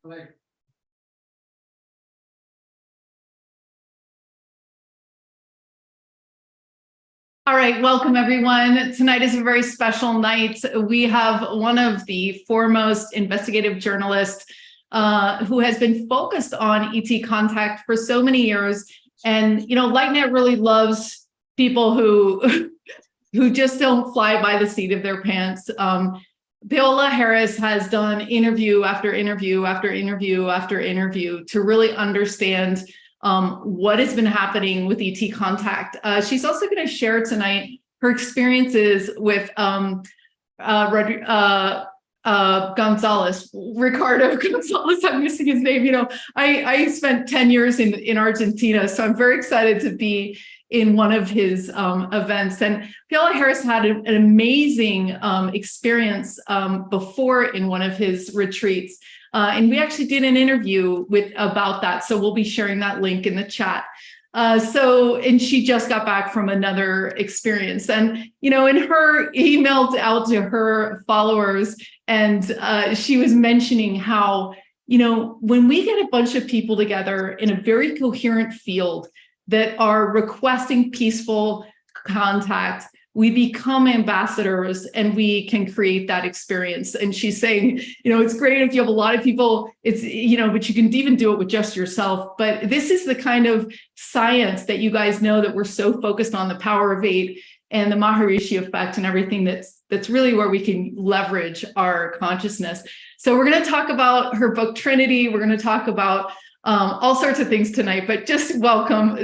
All right, welcome everyone. Tonight is a very special night. We have one of the foremost investigative journalists who has been focused on ET contact for so many years. And, you know, Lightnet really loves people who just don't fly by the seat of their pants. Paola Harris has done interview after interview after interview after interview to really understand what has been happening with ET contact. She's also going to share tonight her experiences with Gonzalez, Ricardo Gonzalez. I'm missing his name. You know, I spent 10 years in Argentina, so I'm very excited to be in one of his events. And Paola Harris had an amazing experience before in one of his retreats. And we actually did an interview about that. So we'll be sharing that link in the chat. And she just got back from another experience. And, you know, in her emailed out to her followers, and she was mentioning how, you know, when we get a bunch of people together in a very coherent field that are requesting peaceful contact, we become ambassadors and we can create that experience. And she's saying, you know, it's great if you have a lot of people, it's, you know, but you can even do it with just yourself. But this is the kind of science that you guys know, that we're so focused on, the power of 8 and the Maharishi effect and everything that's really where we can leverage our consciousness. So we're going to talk about her book, Trinity. We're going to talk about all sorts of things tonight, but just welcome,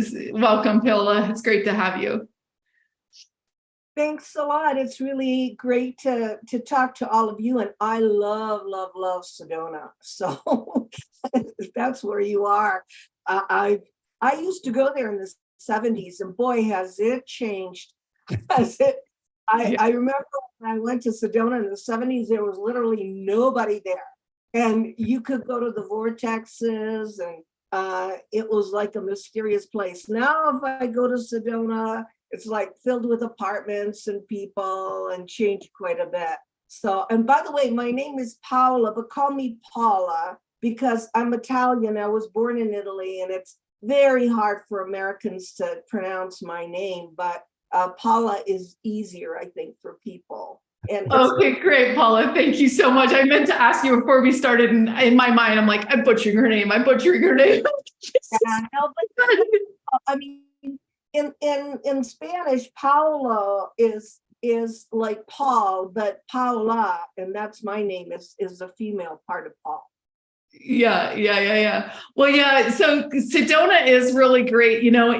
Paola. It's great to have you. Thanks a lot. It's really great to talk to all of you. And I love Sedona. So that's where you are. I used to go there in the 70s, and boy, has it changed. I remember when I went to Sedona in the 70s, there was literally nobody there. And you could go to the vortexes, and it was like a mysterious place. Now, if I go to Sedona, it's like filled with apartments and people, and changed quite a bit. So, and by the way, my name is Paola, but call me Paula because I'm Italian. I was born in Italy, and it's very hard for Americans to pronounce my name, but Paula is easier, I think, for people. And okay, great, Paula. Thank you so much. I meant to ask you before we started, and in my mind, I'm like, I'm butchering her name. I'm butchering her name. I mean, in Spanish, Paolo is like Paul, but Paola, and that's my name, is the female part of Paul. Yeah. Well, yeah. So Sedona is really great. You know,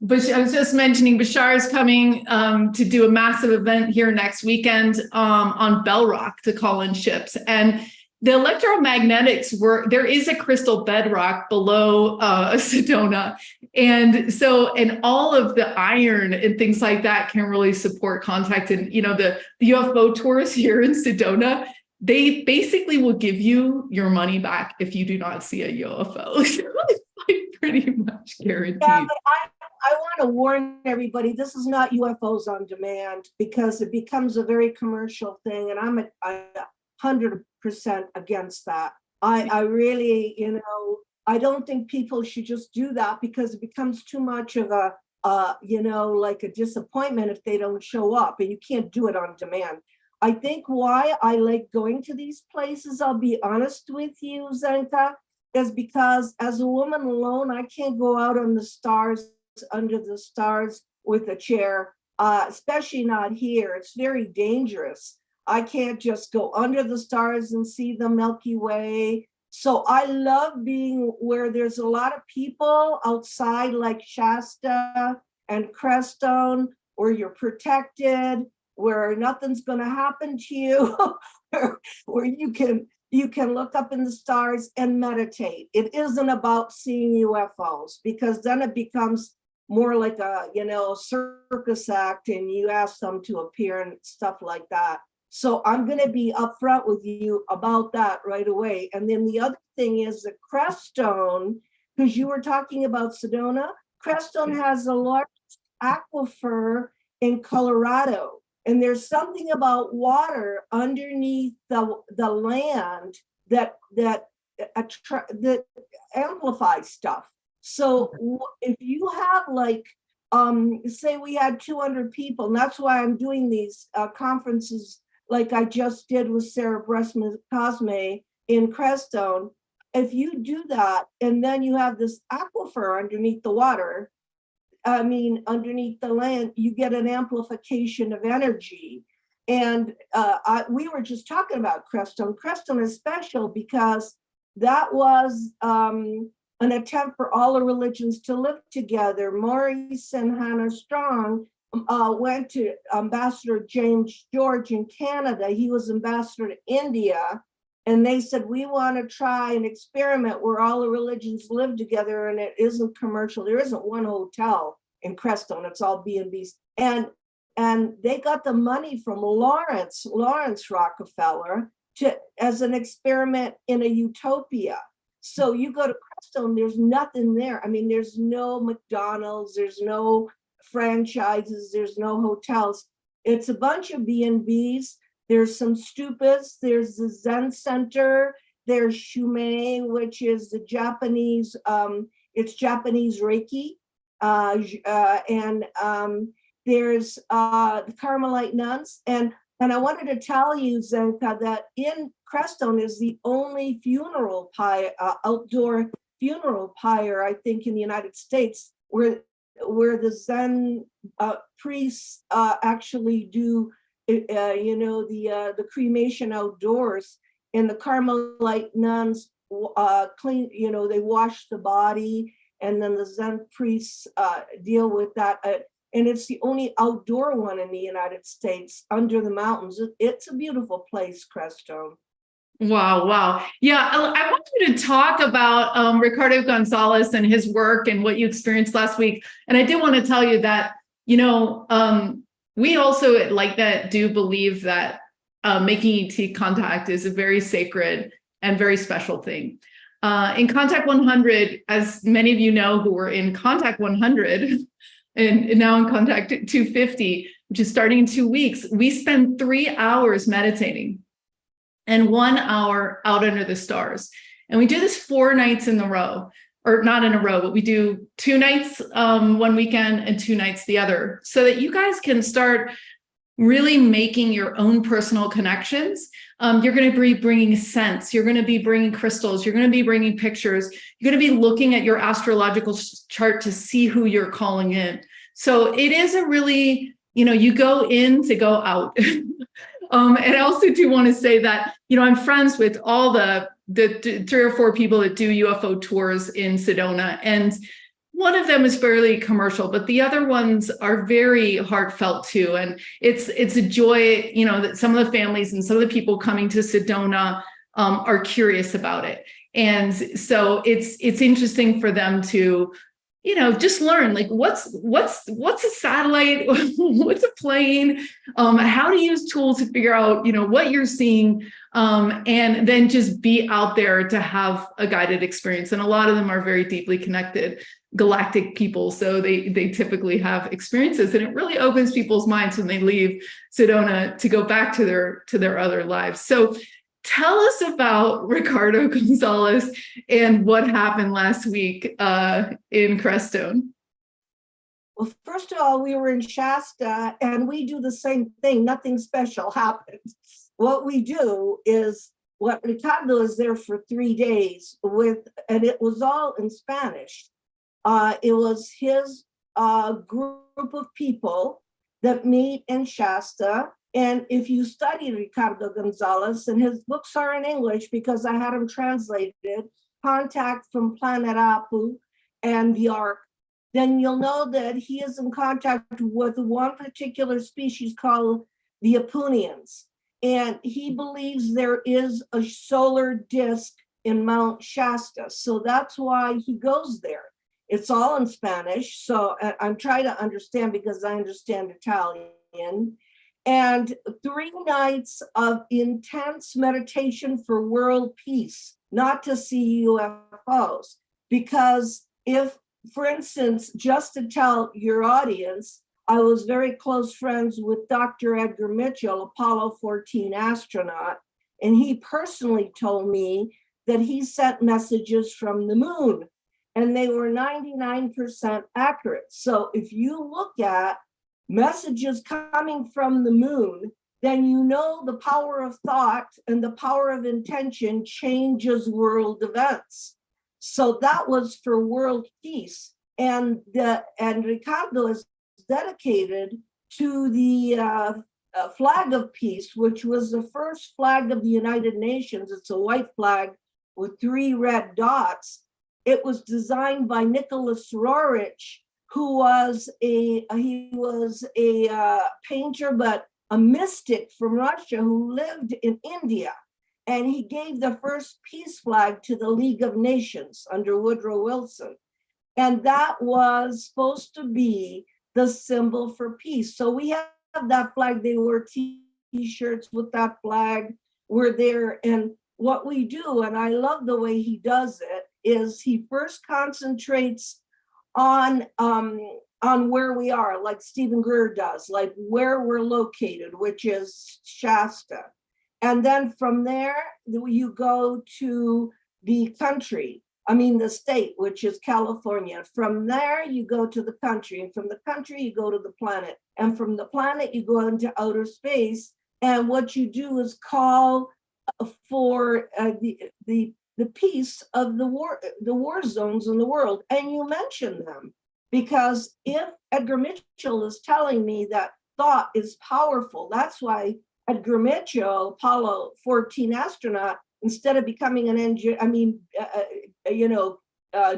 but I was just mentioning Bashar is coming to do a massive event here next weekend on Bell Rock to call in ships. And the electromagnetics there is a crystal bedrock below Sedona. And all of the iron and things like that can really support contact. And, you know, the UFO tours here in Sedona, they basically will give you your money back if you do not see a UFO. Like pretty much guaranteed. Yeah, but I want to warn everybody, this is not UFOs on demand, because it becomes a very commercial thing, and I'm 100% against that. I really, you know, I don't think people should just do that, because it becomes too much of you know, like a disappointment if they don't show up, and you can't do it on demand. I think why I like going to these places, I'll be honest with you, Zenka, is because as a woman alone, I can't go out on the stars, under the stars with a chair, especially not here. It's very dangerous. I can't just go under the stars and see the Milky Way. So I love being where there's a lot of people outside, like Shasta and Crestone, where you're protected, where nothing's going to happen to you, where you can look up in the stars and meditate. It isn't about seeing UFOs, because then it becomes more like a, you know, circus act, and you ask them to appear and stuff like that. So I'm going to be upfront with you about that right away. And then the other thing is that Crestone, because you were talking about Sedona, Crestone has the largest aquifer in Colorado. And there's something about water underneath the land that that amplify stuff. So if you have like, say we had 200 people, and that's why I'm doing these conferences like I just did with Sarah Bressman Cosme in Crestone. If you do that, and then you have this aquifer underneath the water, underneath the land, you get an amplification of energy. And we were just talking about Crestone. Crestone is special because that was an attempt for all the religions to live together. Maurice and Hannah Strong went to Ambassador James George in Canada. He was ambassador to India. And they said, we want to try an experiment where all the religions live together and it isn't commercial. There isn't one hotel in Crestone. It's all B&Bs. And they got the money from Lawrence Rockefeller as an experiment in a utopia. So you go to Crestone, there's nothing there. I mean, there's no McDonald's, there's no franchises, there's no hotels. It's a bunch of B&Bs. There's some stupas, there's the Zen Center, there's Shumei, which is the Japanese, it's Japanese Reiki. There's the Carmelite nuns. And I wanted to tell you, Zenka, that in Crestone is the only funeral pyre, outdoor funeral pyre, I think, in the United States, where the Zen priests actually do the cremation outdoors, and the Carmelite nuns clean, they wash the body, and then the Zen priests deal with that. And it's the only outdoor one in the United States under the mountains. It's a beautiful place, Crestone. Wow. Yeah, I want you to talk about Ricardo Gonzalez and his work and what you experienced last week. And I did want to tell you that, we also at Lightnet do believe that making ET contact is a very sacred and very special thing. In Contact 100, as many of you know who were in Contact 100 and now in Contact 250, which is starting in 2 weeks, we spend 3 hours meditating and 1 hour out under the stars. And we do this 4 nights in a row. Or not in a row, but we do 2 nights one weekend and 2 nights the other, so that you guys can start really making your own personal connections. You're going to be bringing scents, you're going to be bringing crystals, you're going to be bringing pictures, you're going to be looking at your astrological chart to see who you're calling in. So it is a really, you go in to go out. And I also do want to say that, I'm friends with all the 3 or 4 people that do UFO tours in Sedona. And one of them is fairly commercial, but the other ones are very heartfelt too. And it's a joy, that some of the families and some of the people coming to Sedona are curious about it. And so it's interesting for them to, just learn, like what's a satellite, what's a plane, how to use tools to figure out, what you're seeing, and then just be out there to have a guided experience. And a lot of them are very deeply connected galactic people, so they typically have experiences, and it really opens people's minds when they leave Sedona to go back to their other lives. So tell us about Ricardo Gonzalez and what happened last week in Crestone. Well, first of all, we were in Shasta, and we do the same thing. Nothing special happened. What we do is, Ricardo is there for 3 days and it was all in Spanish. It was his group of people that meet in Shasta. And if you study Ricardo Gonzalez, and his books are in English because I had them translated, Contact from Planet Apu and The Ark, then you'll know that he is in contact with one particular species called the Apunians. And he believes there is a solar disk in Mount Shasta. So that's why he goes there. It's all in Spanish. So I'm trying to understand because I understand Italian. And 3 nights of intense meditation for world peace, not to see UFOs. Because if, for instance, just to tell your audience, I was very close friends with Dr. Edgar Mitchell, Apollo 14 astronaut, and he personally told me that he sent messages from the moon, and they were 99% accurate. So if you look at messages coming from the moon, then you know the power of thought and the power of intention changes world events. So that was for world peace. And Ricardo is dedicated to the flag of peace, which was the first flag of the United Nations. It's a white flag with 3 red dots. It was designed by Nicholas Roerich, who was a painter, but a mystic from Russia who lived in India. And he gave the first peace flag to the League of Nations under Woodrow Wilson. And that was supposed to be the symbol for peace. So we have that flag. They wore t-shirts with that flag. We're there. And what we do, and I love the way he does it, is he first concentrates on where we are, like Stephen Greer does, like where we're located, which is Shasta. And then from there, you go to the country, the state, which is California. From there, you go to the country. And from the country, you go to the planet. And from the planet, you go into outer space. And what you do is call for the peace of the war zones in the world. And you mention them. Because if Edgar Mitchell is telling me that thought is powerful, that's why Edgar Mitchell, Apollo 14 astronaut, instead of becoming an engineer,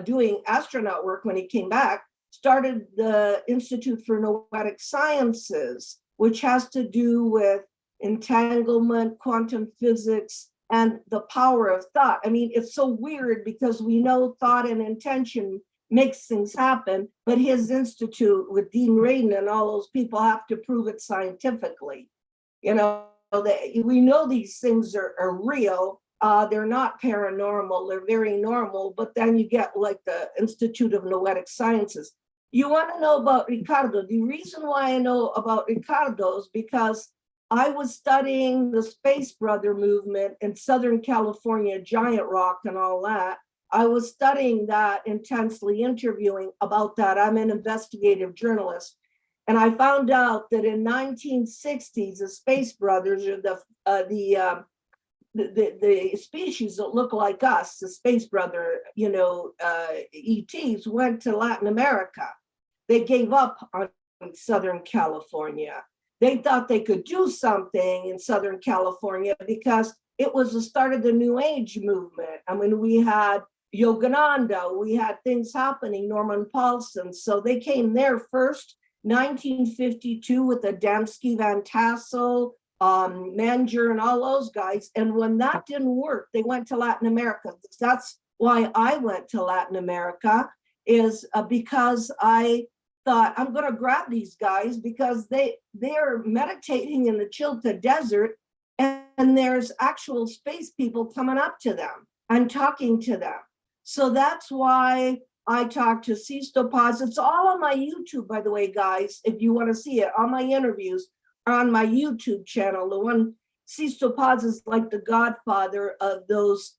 doing astronaut work when he came back, started the Institute for Noetic Sciences, which has to do with entanglement, quantum physics, and the power of thought. It's so weird because we know thought and intention makes things happen, but his institute with Dean Radin and all those people have to prove it scientifically. We know these things are real. They're not paranormal, they're very normal, but then you get like the Institute of Noetic Sciences. You want to know about Ricardo. The reason why I know about Ricardo is because I was studying the Space Brother movement in Southern California, Giant Rock and all that. I was studying that intensely, interviewing about that. I'm an investigative journalist. And I found out that in 1960s, the Space Brothers, or the species that look like us, the Space Brother, ETs, went to Latin America. They gave up on Southern California. They thought they could do something in Southern California because it was the start of the New Age movement. We had Yogananda, we had things happening, Norman Paulson. So they came there first, 1952, with Adamski, Van Tassel, Manger, and all those guys. And when that didn't work, they went to Latin America. That's why I went to Latin America, is because I thought I'm going to grab these guys because they're meditating in the Chilca Desert, and there's actual space people coming up to them and talking to them. So that's why I talked to Sisto Paz. It's all on my YouTube, by the way, guys. If you want to see it, all my interviews are on my YouTube channel. The one, Sisto Paz is like the godfather of those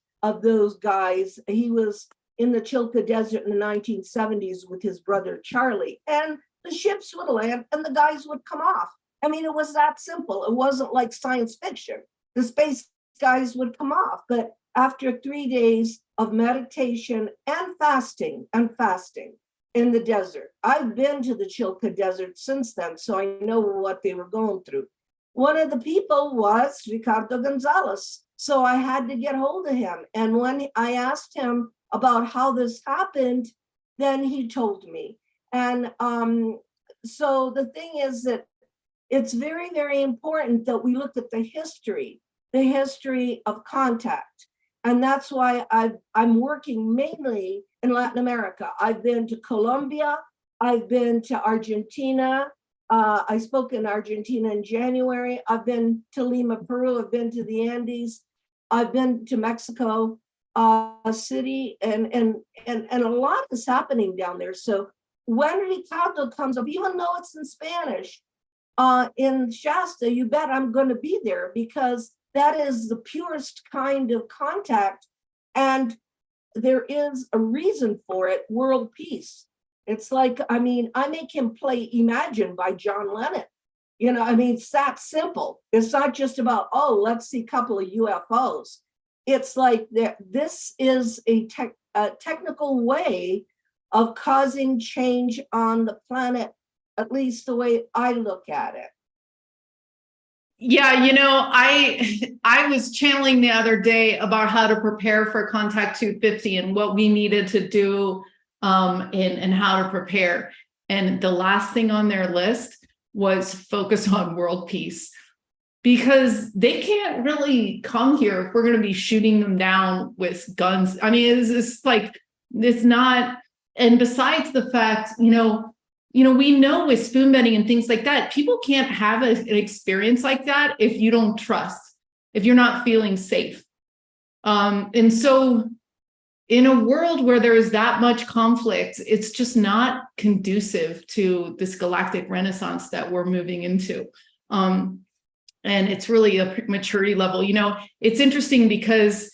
guys. He was in the Chilca Desert in the 1970s with his brother Charlie, and the ships would land and the guys would come off. It was that simple. It wasn't like science fiction. The space guys would come off, but after 3 days of meditation and fasting in the desert. I've been to the Chilca Desert since then, so I know what they were going through. One of the people was Ricardo Gonzalez, so I had to get hold of him. And when I asked him about how this happened, then he told me. And so the thing is that it's very, very important that we look at the history of contact. And that's why I'm working mainly in Latin America. I've been to Colombia, I've been to Argentina. I spoke in Argentina in January. I've been to Lima, Peru. I've been to the Andes. I've been to Mexico City, and a lot is happening down there. So when Ricardo comes up, even though it's in Spanish, in Shasta, you bet I'm going to be there, because that is the purest kind of contact And there is a reason for it, world peace. It's like, I mean, I make him play Imagine by John Lennon. You know, I mean, it's that simple. It's not just about, oh, let's see a couple of UFOs. It's like this is a technical way of causing change on the planet, at least the way I look at it. Yeah, I was channeling the other day about how to prepare for Contact 250 and what we needed to do and how to prepare. And the last thing on their list was focus on world peace, because they can't really come here if we're going to be shooting them down with guns. I mean, it's like, it's not. And besides the fact, we know with spoon bending and things like that, people can't have an experience like that if you don't trust, if you're not feeling safe. And so in a world where there is that much conflict, it's just not conducive to this galactic renaissance that we're moving into. And it's really a maturity level. It's interesting because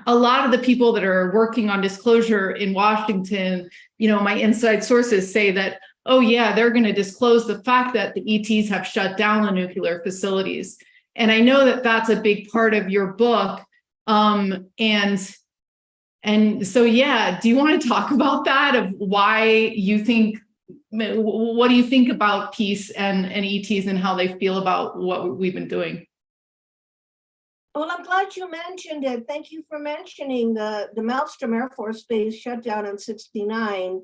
a lot of the people that are working on disclosure in Washington, my inside sources say that, oh yeah, they're going to disclose the fact that the ETs have shut down the nuclear facilities. And I know that that's a big part of your book. And so, yeah, do you want to talk about that, of why you think, what do you think about peace and ETs and how they feel about what we've been doing? Well, I'm glad you mentioned it. Thank you for mentioning the Maelstrom Air Force Base shut down in '69.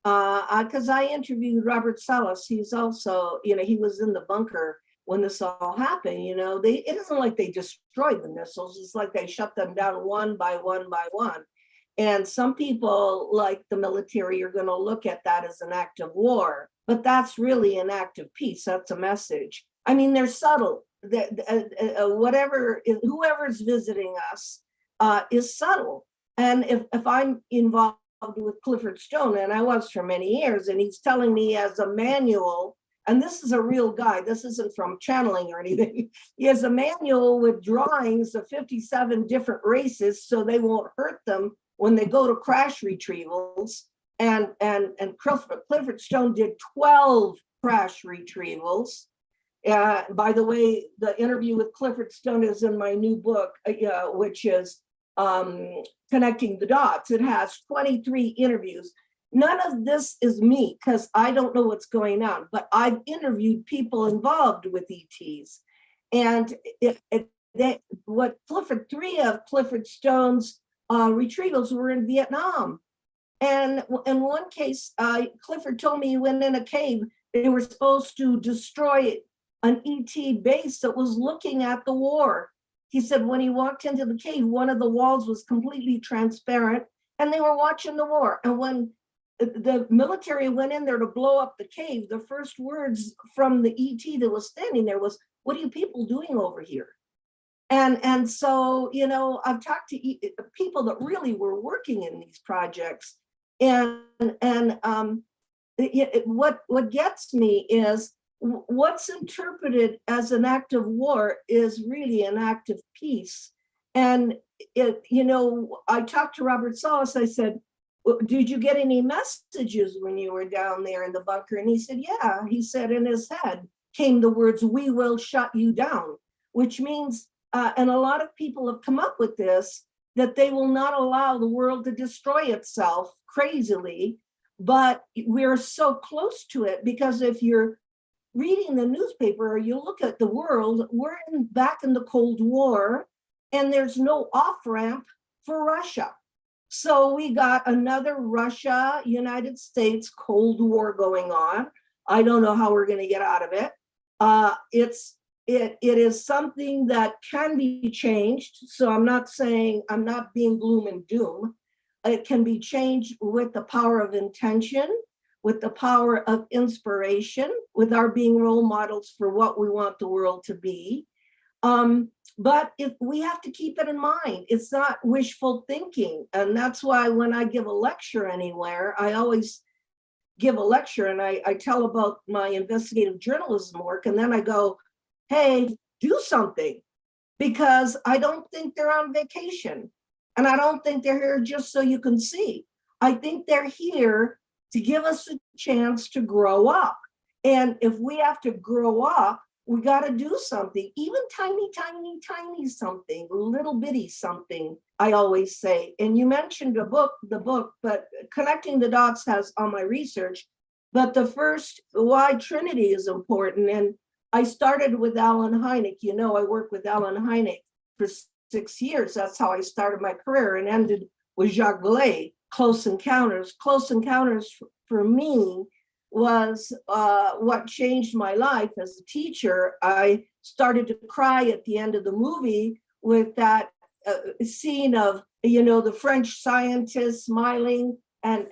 Because I interviewed Robert Salas. He's also, he was in the bunker when this all happened. It isn't like they destroyed the missiles. It's like they shut them down one by one by one. And some people, like the military, are going to look at that as an act of war, but that's really an act of peace. That's a message. I mean, they're subtle. Whoever's visiting us is subtle. And if I'm involved with Clifford Stone, and I was for many years, and he's telling me as a manual, and this is a real guy, this isn't from channeling or anything. He has a manual with drawings of 57 different races so they won't hurt them when they go to crash retrievals. And Clifford Stone did 12 crash retrievals. By the way, the interview with Clifford Stone is in my new book, which is Connecting the Dots. It has 23 interviews. None of this is me, because I don't know what's going on, but I've interviewed people involved with ETs. And three of Clifford Stone's retrievals were in Vietnam. And in one case, Clifford told me he went in a cave. They were supposed to destroy an ET base that was looking at the war. He said when he walked into the cave, one of the walls was completely transparent and they were watching the war. And when the military went in there to blow up the cave, the first words from the ET that was standing there was, "What are you people doing over here?" And so, I've talked to people that really were working in these projects. What gets me is what's interpreted as an act of war is really an act of peace. And I talked to Robert Salas. I said, "Did you get any messages when you were down there in the bunker?" And he said, "Yeah." He said in his head came the words, "We will shut you down," which means, and a lot of people have come up with this, that they will not allow the world to destroy itself crazily. But we're so close to it, because if you're reading the newspaper or you look at the world, we're back in the Cold War, and there's no off-ramp for Russia. So we got another Russia, United States Cold War going on. I don't know how we're going to get out of it. It is something that can be changed. So I'm not being gloom and doom. It can be changed with the power of intention, with the power of inspiration, with our being role models for what we want the world to be. But if we have to keep it in mind, it's not wishful thinking. And that's why when I give a lecture anywhere, I always give a lecture and I tell about my investigative journalism work. And then I go, hey, do something, because I don't think they're on vacation. And I don't think they're here just so you can see. I think they're here to give us a chance to grow up. And if we have to grow up, we got to do something, even tiny, tiny, tiny something, little bitty something, I always say. And you mentioned the book, but connecting the dots has on my research. But the first, why Trinity is important. And I started with Alan Hynek. You know, I worked with Alan Hynek for 6 years. That's how I started my career, and ended with Jacques Vallée, Close Encounters. Close Encounters for me was what changed my life as a teacher. I started to cry at the end of the movie with that scene of, you know, the French scientist smiling and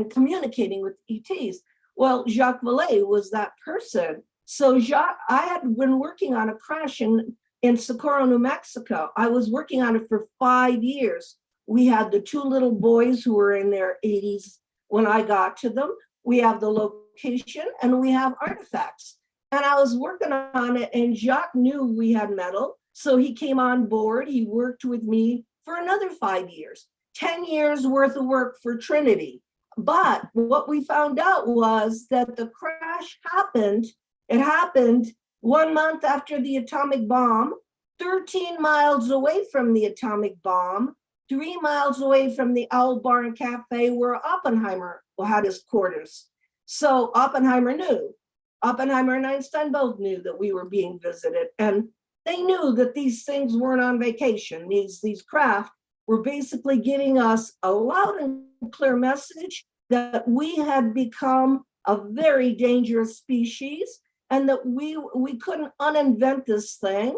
communicating with ETs. Well, Jacques Vallée was that person. So Jacques, I had been working on a crash in Socorro, New Mexico. I was working on it for 5 years. We had the 2 little boys who were in their 80s when I got to them. We have the location and we have artifacts. And I was working on it, and Jacques knew we had metal. So he came on board. He worked with me for another 5 years, 10 years worth of work for Trinity. But what we found out was that the crash happened. It happened 1 month after the atomic bomb, 13 miles away from the atomic bomb, 3 miles away from the Owl Barn Cafe where Oppenheimer had his quarters. So Oppenheimer knew. Oppenheimer and Einstein both knew that we were being visited, and they knew that these things weren't on vacation. These craft were basically giving us a loud and clear message that we had become a very dangerous species, and that we couldn't uninvent this thing.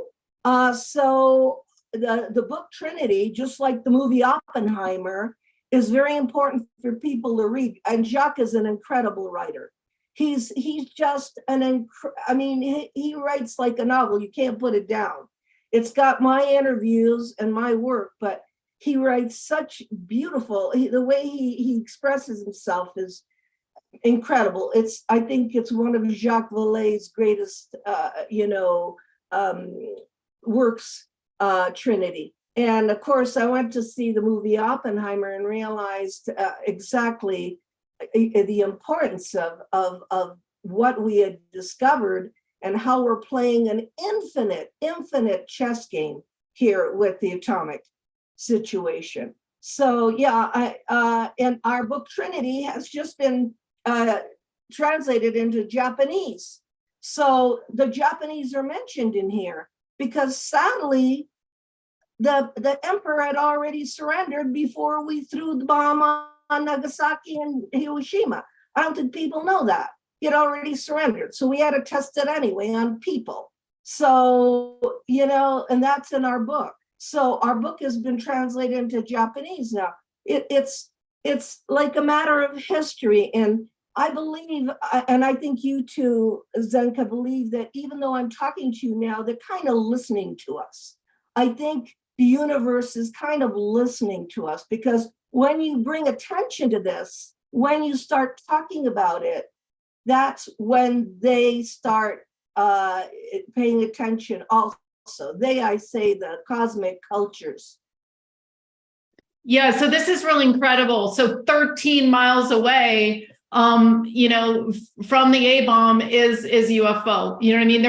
So the book Trinity, just like the movie Oppenheimer, is very important for people to read. And Jacques is an incredible writer. He's just he writes like a novel. You can't put it down. It's got my interviews and my work, but he writes such beautiful, the way he expresses himself is incredible. I think it's one of Jacques Vallée's greatest, works, Trinity. And of course, I went to see the movie Oppenheimer and realized exactly the importance of what we had discovered and how we're playing an infinite chess game here with the atomic situation. So yeah, and our book Trinity has just been translated into Japanese. So the Japanese are mentioned in here because sadly, the emperor had already surrendered before we threw the bomb on Nagasaki and Hiroshima. I don't think people know that. He had already surrendered. So we had to test it anyway on people. So, and that's in our book. So our book has been translated into Japanese now. It's like a matter of history. And I believe, and I think you too, Zenka, believe that even though I'm talking to you now, they're kind of listening to us. I think the universe is kind of listening to us, because when you bring attention to this, when you start talking about it, that's when they start paying attention also. I say the cosmic cultures. Yeah, so this is really incredible. So 13 miles away, from the A-bomb is UFO. You know what I mean?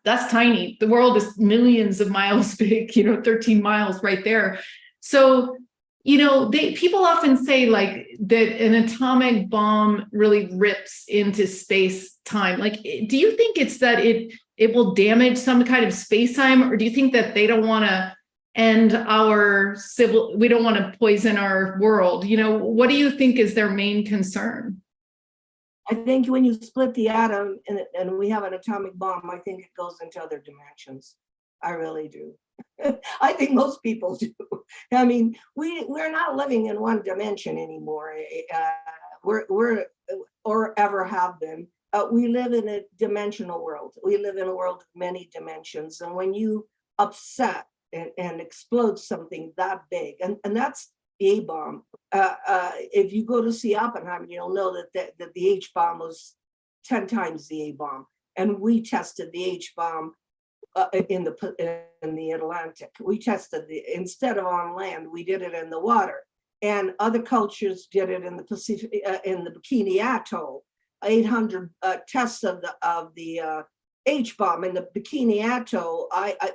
That's tiny. The world is millions of miles big, 13 miles right there. So, people often say like that an atomic bomb really rips into space time. Like, do you think it's that it will damage some kind of space time, or do you think that they don't want to end we don't want to poison our world? What do you think is their main concern? I think when you split the atom and we have an atomic bomb, I think it goes into other dimensions. I really do. I think most people do. I mean, we're not living in one dimension anymore. We're or ever have been. We live in a dimensional world. We live in a world of many dimensions. And when you upset and explode something that big, and that's the A-bomb. If you go to see Oppenheimer, you'll know that the H-bomb was 10 times the A-bomb. And we tested the H-bomb in the Atlantic. We tested instead of on land, we did it in the water. And other cultures did it in the Pacific, in the Bikini Atoll. 800 tests of the H-bomb in the Bikini Atoll.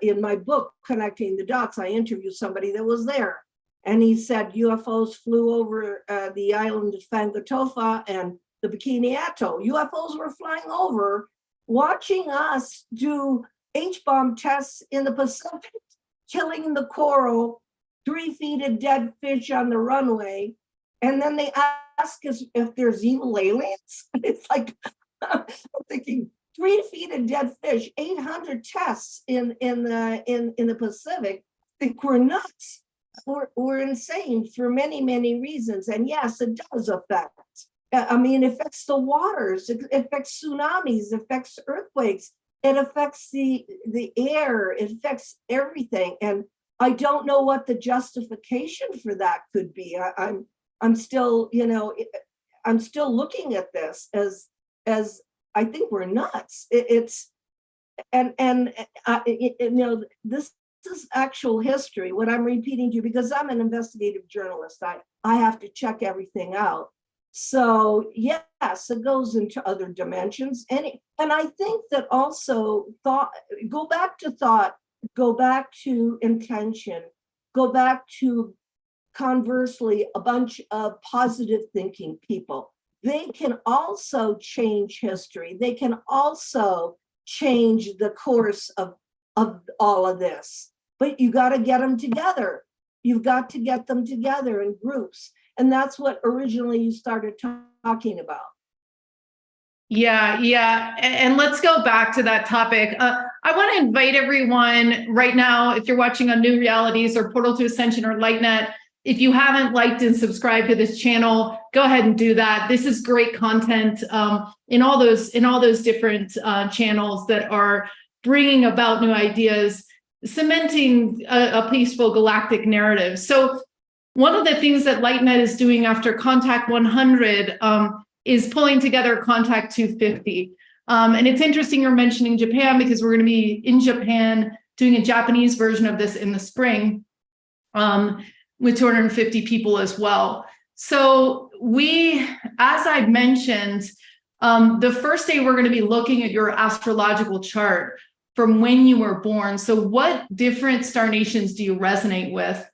In my book, Connecting the Dots, I interviewed somebody that was there. And he said UFOs flew over the island of Fangatofa and the Bikini Atoll. UFOs were flying over, watching us do H-bomb tests in the Pacific, killing the coral, 3 feet of dead fish on the runway. And then they ask us if there's evil aliens. It's like, I'm thinking, 3 feet of dead fish, 800 tests in the Pacific. I think we're nuts. We're insane for many, many reasons. And yes, it does affect. I mean, it affects the waters, it affects tsunamis, it affects earthquakes, it affects the air, it affects everything. And I don't know what the justification for that could be. I'm still, I'm still looking at this as I think we're nuts. This is actual history, what I'm repeating to you, because I'm an investigative journalist. I have to check everything out. So yes, it goes into other dimensions. And I think that also go back to thought, go back to intention, go back to, conversely, a bunch of positive thinking people. They can also change history. They can also change the course of all of this. But you got to get them together. You've got to get them together in groups. And that's what originally you started talking about. Yeah. And let's go back to that topic. I want to invite everyone right now, if you're watching on New Realities or Portal to Ascension or Lightnet, if you haven't liked and subscribed to this channel, go ahead and do that. This is great content in all those different channels that are bringing about new ideas, cementing a peaceful galactic narrative. So one of the things that Lightnet is doing after Contact 100 is pulling together Contact 250. And it's interesting you're mentioning Japan, because we're going to be in Japan doing a Japanese version of this in the spring with 250 people as well. So as I mentioned, the first day we're going to be looking at your astrological chart from when you were born. So what different star nations do you resonate with?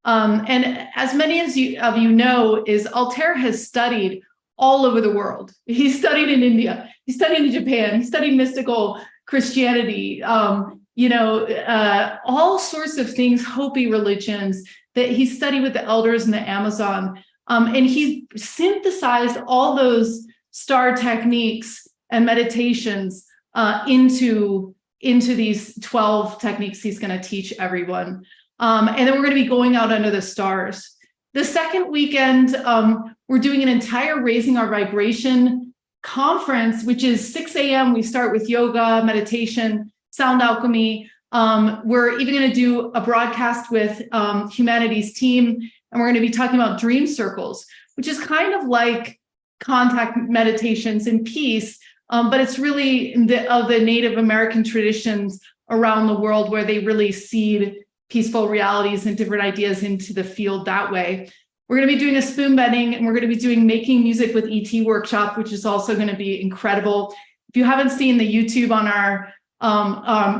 And as many of you know, is Altair has studied all over the world. He studied in India, he studied in Japan, he studied mystical Christianity, all sorts of things, Hopi religions that he studied with the elders in the Amazon. And he synthesized all those star techniques and meditations into these 12 techniques he's going to teach everyone. And then we're going to be going out under the stars. The second weekend, we're doing an entire Raising Our Vibration conference, which is 6 a.m. We start with yoga, meditation, sound alchemy. We're even going to do a broadcast with Humanity's team, and we're going to be talking about dream circles, which is kind of like contact meditations in peace, but it's really of the Native American traditions around the world where they really seed peaceful realities and different ideas into the field that way. We're going to be doing a spoon bending, and we're going to be doing Making Music with ET workshop, which is also going to be incredible. If you haven't seen the YouTube on our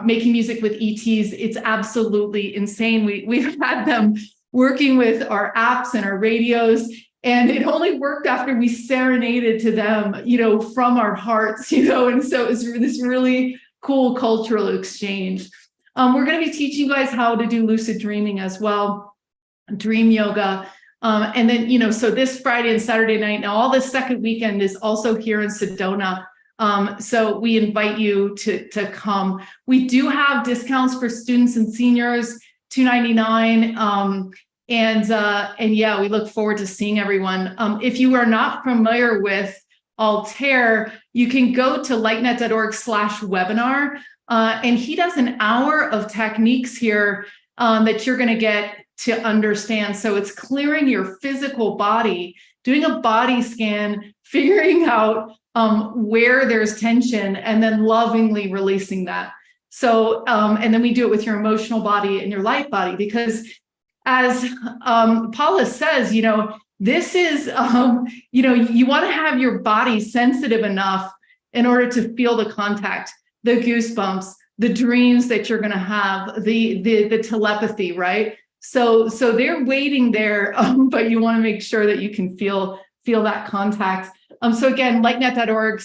Making Music with ETs, it's absolutely insane. We've had them working with our apps and our radios, and it only worked after we serenaded to them, from our hearts, and so it's this really cool cultural exchange. We're going to be teaching you guys how to do lucid dreaming as well, dream yoga. And then, so this Friday and Saturday night, now all this second weekend is also here in Sedona. So we invite you to come. We do have discounts for students and seniors, $299. And yeah, we look forward to seeing everyone. If you are not familiar with Altair, you can go to lightnet.org/webinar. And he does an hour of techniques here that you're going to get to understand. So it's clearing your physical body, doing a body scan, figuring out where there's tension, and then lovingly releasing that. And then we do it with your emotional body and your light body, because as Paula says, this is, you want to have your body sensitive enough in order to feel the contact, the goosebumps, the dreams that you're going to have, the telepathy, right? So they're waiting there, but you want to make sure that you can feel that contact. So again, lightnet.org,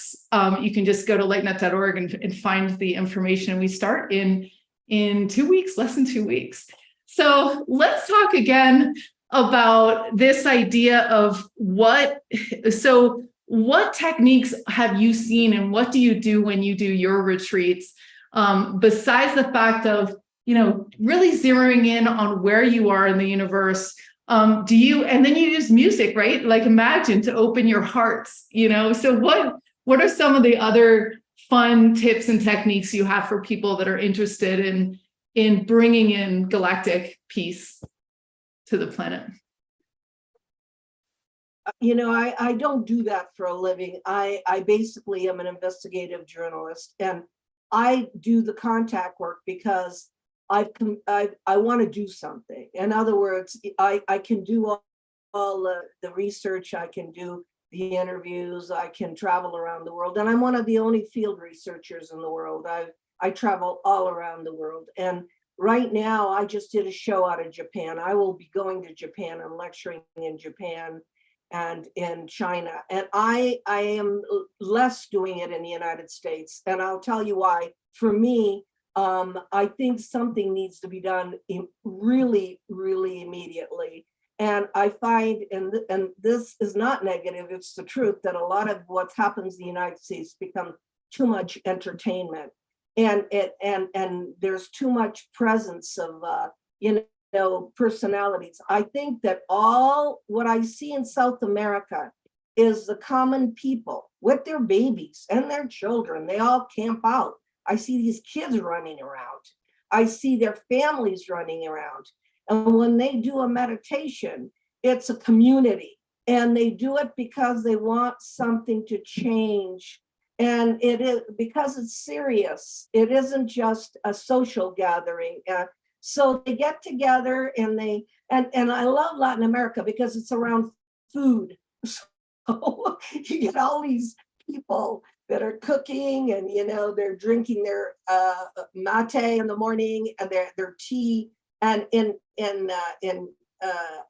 you can just go to lightnet.org and find the information. We start in 2 weeks, less than 2 weeks. So let's talk again about this idea of what techniques have you seen, and what do you do when you do your retreats? Besides the fact of, really zeroing in on where you are in the universe, and then you use music, right? Like Imagine, to open your hearts, so what are some of the other fun tips and techniques you have for people that are interested in bringing in galactic peace to the planet? I don't do that for a living. I basically am an investigative journalist, and I do the contact work because I want to do something. In other words, I can do all the research, I can do the interviews, I can travel around the world, and I'm one of the only field researchers in the world. I travel all around the world, and right now I just did a show out of Japan. I will be going to Japan and lecturing in Japan and in China, and I am less doing it in the United States, and I'll tell you why. For me, I think something needs to be done really, really immediately. And I find, and this is not negative, it's the truth, that a lot of what happens in the United States become too much entertainment, and there's too much presence of personalities. I think that all what I see in South America is the common people with their babies and their children. They all camp out. I see these kids running around. I see their families running around. And when they do a meditation, it's a community. And they do it because they want something to change. And it is because it's serious. It isn't just a social gathering. So they get together, and I love Latin America because it's around food. So you get all these people that are cooking, and they're drinking their mate in the morning, and their tea, and in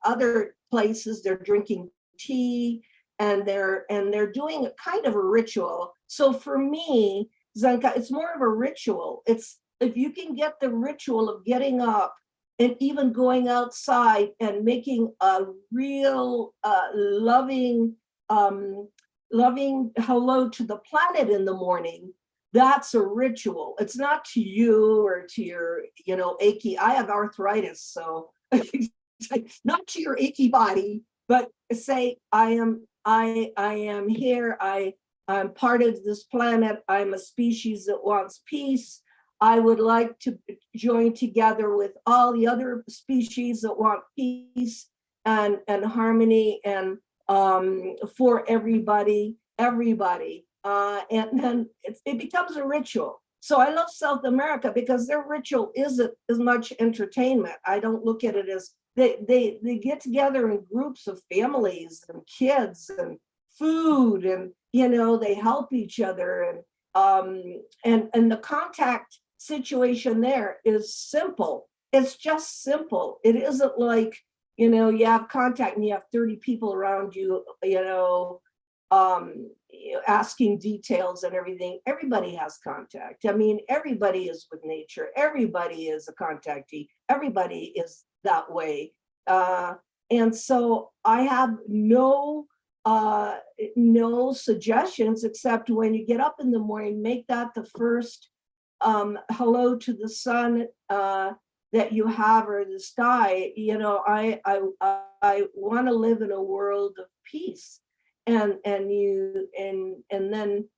other places they're drinking tea, and they're doing a kind of a ritual. So for me, Zenka, it's more of a ritual. It's, if you can get the ritual of getting up and even going outside and making a real loving hello to the planet in the morning, that's a ritual. It's not to you or to your, achy, I have arthritis, so not to your achy body, but say, I am here, I'm part of this planet, I'm a species that wants peace. I would like to join together with all the other species that want peace and harmony, and for everybody. And then it becomes a ritual. So I love South America because their ritual isn't as much entertainment. I don't look at it as they get together in groups of families and kids and food, and they help each other, and the contact situation there is simple. It's just simple. It isn't like, you have contact and you have 30 people around you, asking details and everything. Everybody has contact. I mean, everybody is with nature. Everybody is a contactee. Everybody is that way. And so I have no suggestions, except when you get up in the morning, make that the first hello to the sun that you have, or the sky. I want to live in a world of peace, and then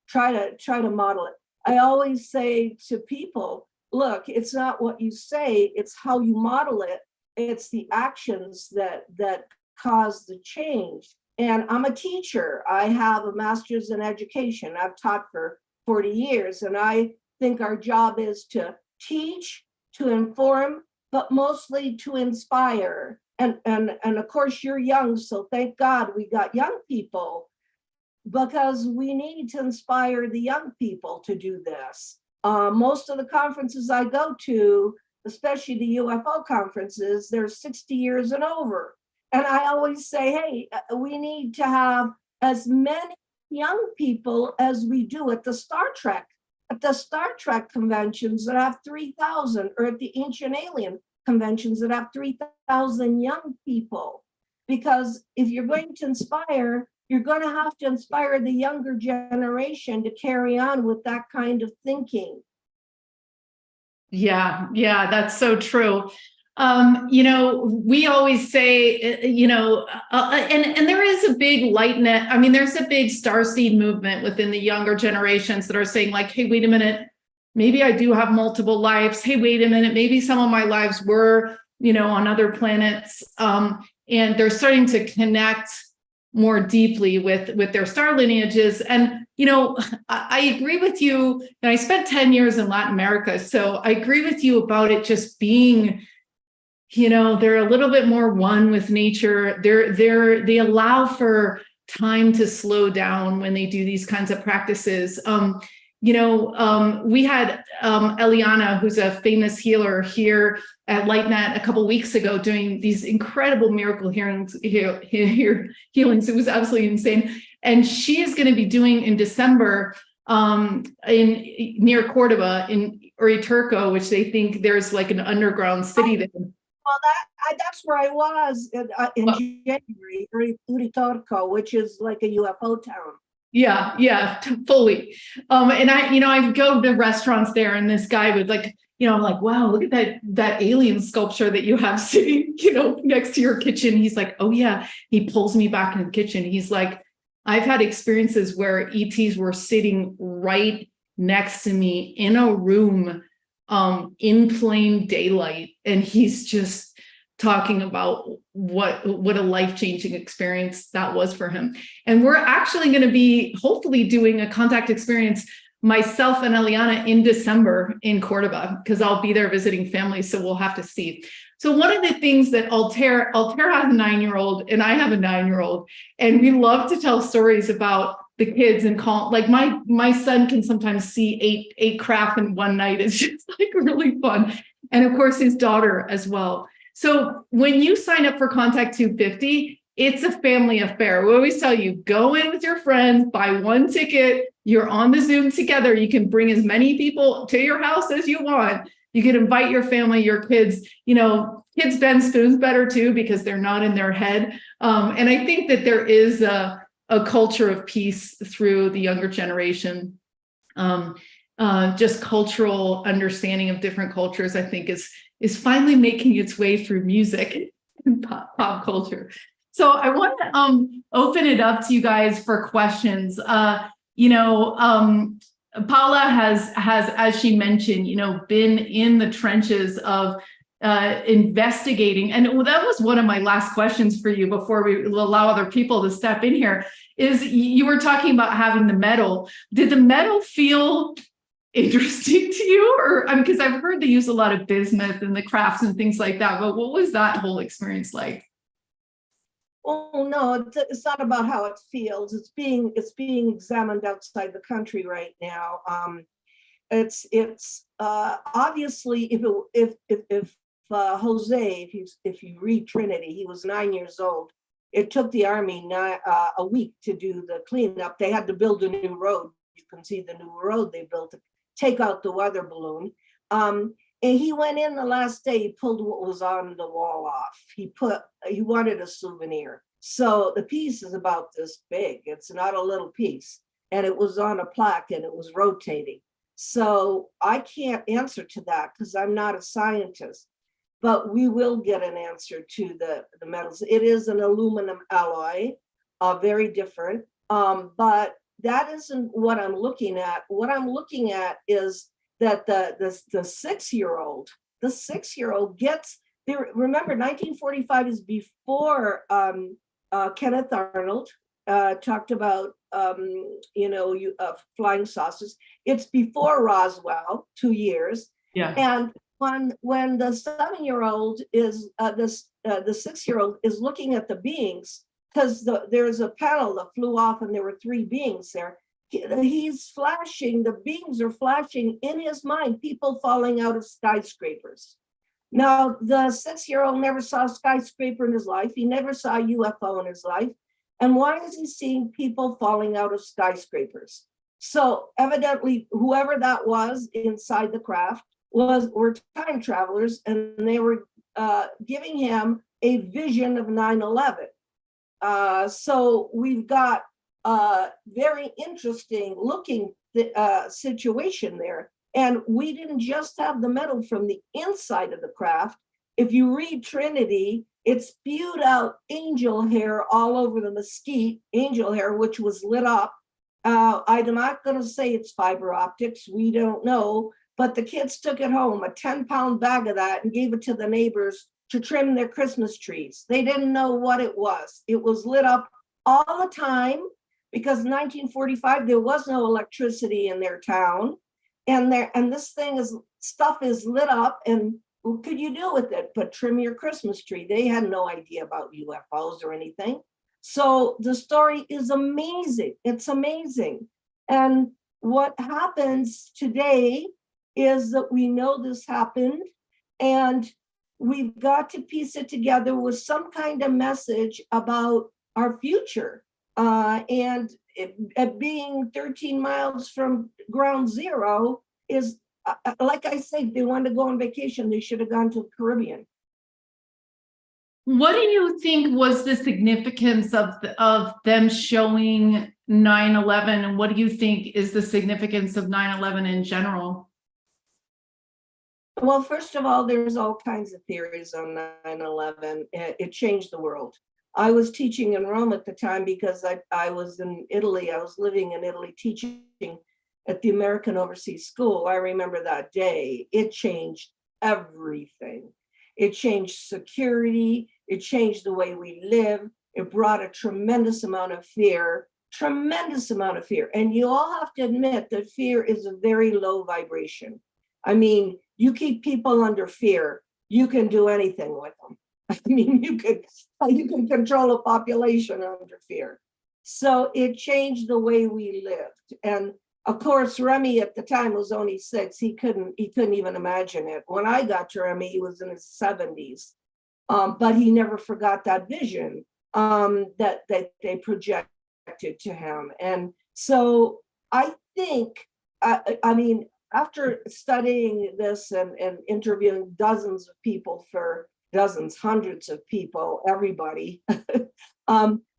try to model it. I always say to people, look, it's not what you say, it's how you model it. It's the actions that cause the change. And I'm a teacher. I have a master's in education. I've taught for 40 years, and I think our job is to teach, to inform, but mostly to inspire. And of course, you're young, so thank God we got young people, because we need to inspire the young people to do this. Most of the conferences I go to, especially the UFO conferences, they're 60 years and over. And I always say, hey, we need to have as many young people as we do at the Star Trek conventions that have 3,000, or at the Ancient Alien conventions that have 3,000 young people. Because if you're going to inspire, you're going to have to inspire the younger generation to carry on with that kind of thinking. Yeah, that's so true. We always say, and there is a big Lightnet. I mean, there's a big starseed movement within the younger generations that are saying, like, hey, wait a minute, maybe I do have multiple lives. Hey, wait a minute, maybe some of my lives were, on other planets. And they're starting to connect more deeply with their star lineages. And, I agree with you. And I spent 10 years in Latin America. So I agree with you about it just being, they're a little bit more one with nature. They allow for time to slow down when they do these kinds of practices. We had Eliana, who's a famous healer here at Lightnet a couple weeks ago, doing these incredible miracle healings. It was absolutely insane. And she is going to be doing in December near Cordoba in Uriturco, which they think there's like an underground city there. Well, that's where I was in January, Uriturco, which is like a UFO town. Yeah, fully. And I go to restaurants there, and this guy would I'm like, wow, look at that alien sculpture that you have sitting, next to your kitchen. He's like, oh yeah. He pulls me back in the kitchen. He's like, I've had experiences where ETs were sitting right next to me in a room, in plain daylight, and he's just talking about what a life-changing experience that was for him. And we're actually going to be hopefully doing a contact experience, myself and Eliana, in December in Cordoba, because I'll be there visiting family, so we'll have to see. So one of the things that Altair has a 9-year-old and I have a 9-year-old, and we love to tell stories about the kids and call, like my son can sometimes see eight craft in one night. It's just like really fun. And of course his daughter as well. So when you sign up for Contact 250, it's a family affair. We always tell you, go in with your friends, buy one ticket, you're on the Zoom together. You can bring as many people to your house as you want. You can invite your family, your kids, kids bend spoons better too, because they're not in their head. And I think that there is a culture of peace through the younger generation. Just cultural understanding of different cultures, I think is finally making its way through music and pop culture. So I want to open it up to you guys for questions. Paola has, as she mentioned, been in the trenches of investigating. And that was one of my last questions for you before we allow other people to step in here, is you were talking about having the medal. Did the medal feel interesting to you? Or, because I've heard they use a lot of bismuth and the crafts and things like that, but what was that whole experience like? Oh no, it's not about how it feels. It's being examined outside the country right now. It's obviously if Jose, if you read Trinity, he was 9 years old. It took the Army a week to do the cleanup. They had to build a new road. You can see the new road they built to take out the weather balloon. And he went in the last day, he pulled what was on the wall off. He wanted a souvenir. So the piece is about this big. It's not a little piece. And it was on a plaque and it was rotating. So I can't answer to that because I'm not a scientist, but we will get an answer to the metals. It is an aluminum alloy, very different. But that isn't what I'm looking at. What I'm looking at is that the 6-year-old gets there. Remember, 1945 is before Kenneth Arnold talked about flying saucers. It's before Roswell, 2 years, Yeah. And when the 7-year-old is the 6-year-old is looking at the beings, because there's a panel that flew off and there were 3 beings there. He's flashing, the beings are flashing in his mind, people falling out of skyscrapers. Now, the 6-year-old never saw a skyscraper in his life. He never saw a UFO in his life. And why is he seeing people falling out of skyscrapers? So evidently, whoever that was inside the craft were time travelers, and they were giving him a vision of 9/11. So we've got a very interesting looking situation there. And we didn't just have the metal from the inside of the craft. If you read Trinity, it spewed out angel hair all over the mesquite, angel hair, which was lit up. I'm not going to say it's fiber optics. We don't know. But the kids took it home, a 10-pound bag of that, and gave it to the neighbors to trim their Christmas trees. They didn't know what it was. It was lit up all the time because in 1945, there was no electricity in their town. And this stuff is lit up, and what could you do with it but trim your Christmas tree? They had no idea about UFOs or anything. So the story is amazing. It's amazing. And what happens today is that we know this happened, and we've got to piece it together with some kind of message about our future. And being 13 miles from ground zero is, like I say, if they wanted to go on vacation, they should have gone to the Caribbean. What do you think was the significance of them showing 9/11, and what do you think is the significance of 9/11 in general? Well, first of all, there's all kinds of theories on 9/11. It changed the world. I was teaching in Rome at the time because I was in Italy. I was living in Italy teaching at the American Overseas School. I remember that day. It changed everything. It changed security. It changed the way we live. It brought a tremendous amount of fear, tremendous amount of fear. And you all have to admit that fear is a very low vibration. I mean, you keep people under fear, you can do anything with them. I mean, you can control a population under fear. So it changed the way we lived. And of course, Remy at the time was only 6. He couldn't even imagine it. When I got to Remy, he was in his 70s. But he never forgot that vision that they projected to him. And so I think, I mean, after studying this and interviewing dozens of people hundreds of people, everybody,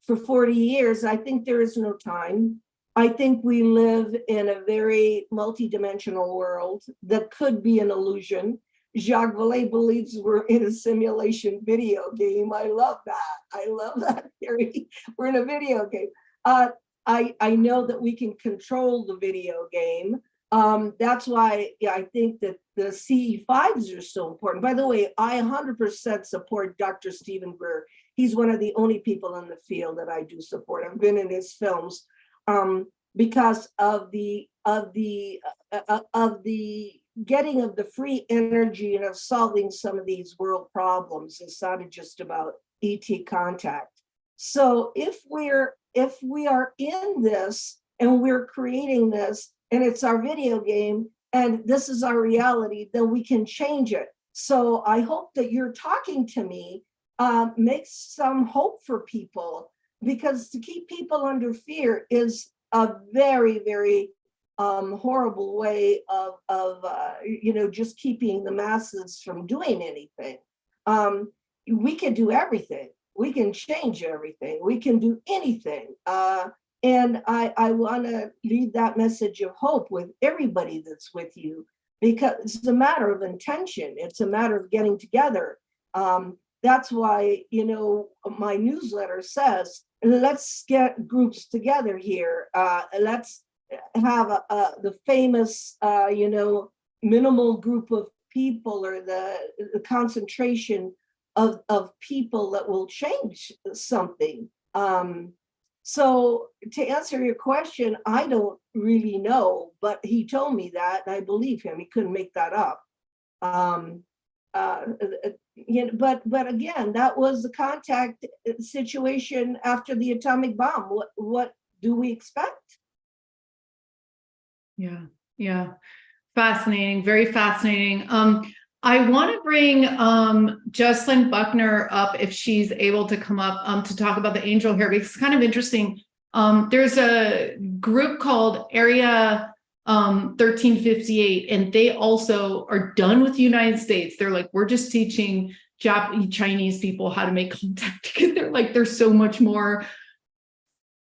for 40 years, I think there is no time. I think we live in a very multidimensional world that could be an illusion. Jacques Vallée believes we're in a simulation video game. I love that. I love that theory. We're in a video game. I know that we can control the video game. That's why I think that the CE5s are so important. By the way, I 100% support Dr. Stephen Greer. He's one of the only people in the field that I do support. I've been in his films because of the getting of the free energy and of solving some of these world problems. It's not just about ET contact. So if we are in this and we're creating this, and it's our video game, and this is our reality, then we can change it. So I hope that you're talking to me makes some hope for people, because to keep people under fear is a very, very horrible way of just keeping the masses from doing anything. We can do everything. We can change everything. We can do anything. And I want to leave that message of hope with everybody that's with you, because it's a matter of intention. It's a matter of getting together. That's why, my newsletter says, let's get groups together here. Let's have the famous, minimal group of people, or the concentration of people that will change something. So to answer your question, I don't really know, but he told me that, and I believe him. He couldn't make that up. But again, that was the contact situation after the atomic bomb. What do we expect? Yeah. Fascinating, very fascinating. I want to bring Jocelyn Buckner up if she's able to come up to talk about the angel hair, because it's kind of interesting. There's a group called Area 1358, and they also are done with the United States. They're like, we're just teaching Chinese people how to make contact, because they're like, they're so much more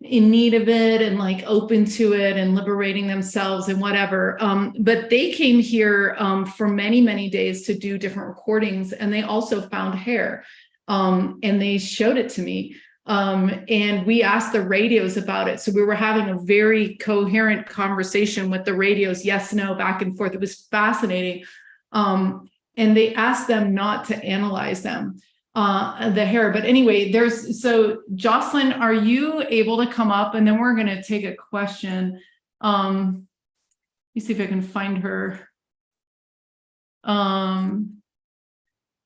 in need of it and like open to it and liberating themselves and whatever. But they came here for many, many days to do different recordings, and they also found hair, and they showed it to me. And we asked the radios about it. So we were having a very coherent conversation with the radios, yes, no, back and forth. It was fascinating. And they asked them not to analyze them. The hair. But anyway, so Jocelyn, are you able to come up? And then we're going to take a question. Let me see if I can find her.